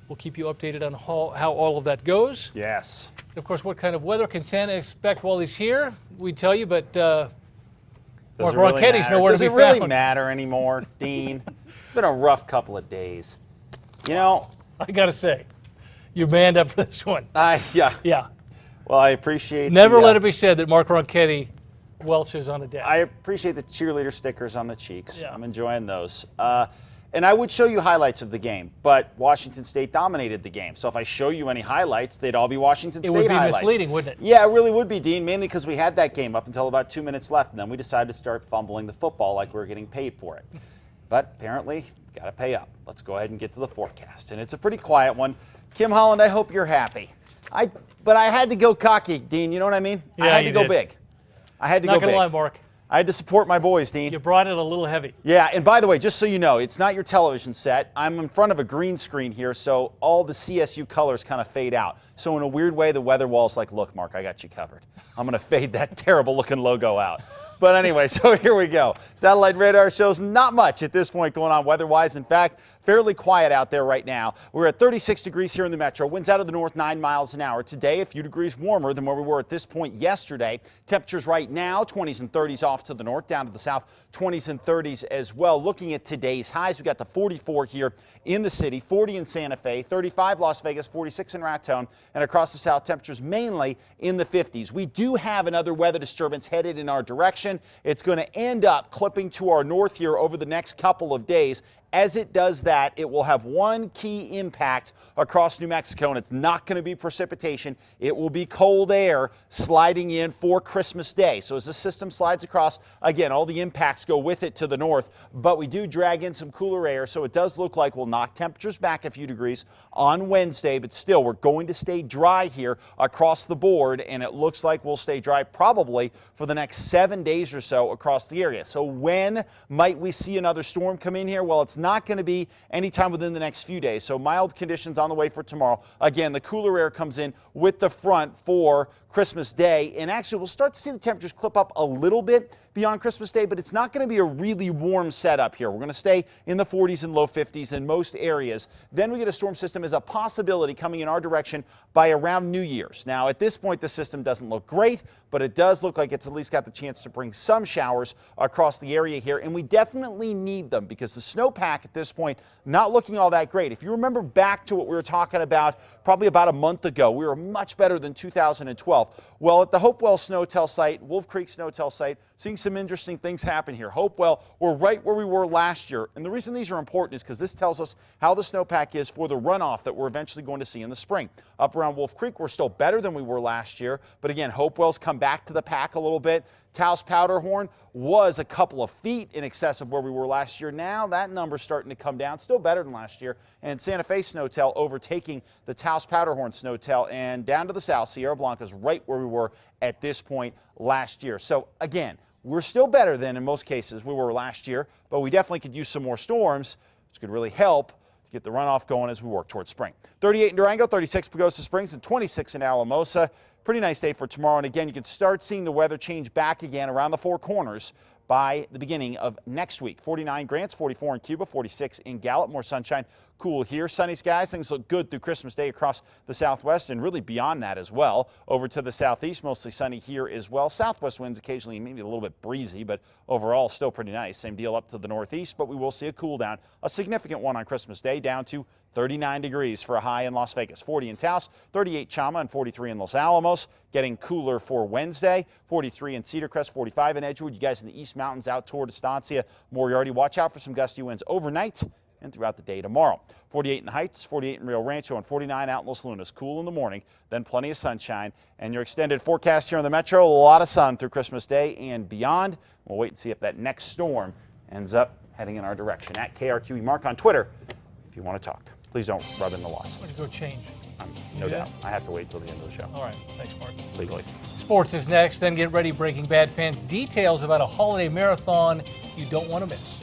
We'll keep you updated on how all of that goes. Yes. Of course, what kind of weather can Santa expect while he's here? We tell you, but Mark Ronchetti's nowhere to be found. Does it really matter anymore, Dean? It's been a rough couple of days. You know, I got to say, you manned up for this one. Yeah. Yeah. Well, I appreciate Never let it be said that Mark Ronchetti welches on a dad. I appreciate the cheerleader stickers on the cheeks. Yeah. I'm enjoying those. And I would show you highlights of the game, but Washington State dominated the game. So if I show you any highlights, they'd all be Washington State highlights. It would be misleading, wouldn't it? Yeah, it really would be, Dean, mainly because we had that game up until about 2 minutes left, and then we decided to start fumbling the football like we were getting paid for it. But apparently, got to pay up. Let's go ahead and get to the forecast. And it's a pretty quiet one. Kim Holland, I hope you're happy. But I had to go cocky, Dean. You know what I mean? Yeah, I had to go big. I had to go big. Not going to lie, Mark. I had to support my boys, Dean. You brought it a little heavy. Yeah, and by the way, just so you know, it's not your television set. I'm in front of a green screen here, so all the CSU colors kind of fade out. So in a weird way, the weather wall's like, look, Mark, I got you covered. I'm going to fade that terrible looking logo out. But anyway, so here we go. Satellite radar shows not much at this point going on weather-wise. In fact, fairly quiet out there right now. We're at 36 degrees here in the metro. Winds out of the north 9 miles an hour. Today, a few degrees warmer than where we were at this point yesterday. Temperatures right now, 20s and 30s off to the north, down to the south, 20s and 30s as well. Looking at today's highs, we got the 44 here in the city, 40 in Santa Fe, 35 Las Vegas, 46 in Raton, and across the south, temperatures mainly in the 50s. We do have another weather disturbance headed in our direction. It's going to end up clipping to our north here over the next couple of days. As it does that, it will have one key impact across New Mexico, and it's not going to be precipitation. It will be cold air sliding in for Christmas Day. So as the system slides across, again, all the impacts go with it to the north, but we do drag in some cooler air, so it does look like we'll knock temperatures back a few degrees on Wednesday, but still, we're going to stay dry here across the board, and it looks like we'll stay dry probably for the next 7 days or so across the area. So when might we see another storm come in here? Well, it's not going to be anytime within the next few days. So mild conditions on the way for tomorrow. Again, the cooler air comes in with the front for Christmas Day, and actually we'll start to see the temperatures clip up a little bit beyond Christmas Day, but it's not going to be a really warm setup here. We're going to stay in the 40s and low 50s in most areas. Then we get a storm system as a possibility coming in our direction by around New Year's. Now, at this point, the system doesn't look great, but it does look like it's at least got the chance to bring some showers across the area here, and we definitely need them because the snowpack at this point not looking all that great. If you remember back to what we were talking about probably about a month ago, we were much better than 2012. Well, at the Hopewell Snowtell site, Wolf Creek Snowtell site, seeing some interesting things happen here. Hopewell, we're right where we were last year. And the reason these are important is because this tells us how the snowpack is for the runoff that we're eventually going to see in the spring. Up around Wolf Creek, we're still better than we were last year. But again, Hopewell's come back to the pack a little bit. Taos Powderhorn was a couple of feet in excess of where we were last year. Now that number's starting to come down, still better than last year. And Santa Fe Snowtell overtaking the Taos Powderhorn Snowtell, and down to the south, Sierra Blanca's right where we were at this point last year. So again, we're still better than in most cases we were last year, but we definitely could use some more storms, which could really help to get the runoff going as we work towards spring. 38 in Durango, 36 Pagosa Springs, and 26 in Alamosa. Pretty nice day for tomorrow. And again, you can start seeing the weather change back again around the Four Corners by the beginning of next week. 49 Grants, 44 in Cuba, 46 in Gallup. More sunshine, cool here. Sunny skies. Things look good through Christmas Day across the southwest and really beyond that as well. Over to the southeast, mostly sunny here as well. Southwest winds occasionally maybe a little bit breezy, but overall still pretty nice. Same deal up to the northeast, but we will see a cool down, a significant one on Christmas Day, down to 39 degrees for a high in Las Vegas, 40 in Taos, 38 Chama, and 43 in Los Alamos. Getting cooler for Wednesday, 43 in Cedar Crest, 45 in Edgewood. You guys in the East Mountains out toward Estancia, Moriarty, watch out for some gusty winds overnight and throughout the day tomorrow. 48 in Heights, 48 in Rio Rancho, and 49 out in Los Lunas. Cool in the morning, then plenty of sunshine. And your extended forecast here in the metro, a lot of sun through Christmas Day and beyond. We'll wait and see if that next storm ends up heading in our direction. At KRQE Mark on Twitter if you want to talk. Please don't rub in the loss. Why don't you go change? No doubt. I have to wait till the end of the show. All right. Thanks, Mark. Legally. Sports is next. Then get ready, Breaking Bad fans. Details about a holiday marathon you don't want to miss.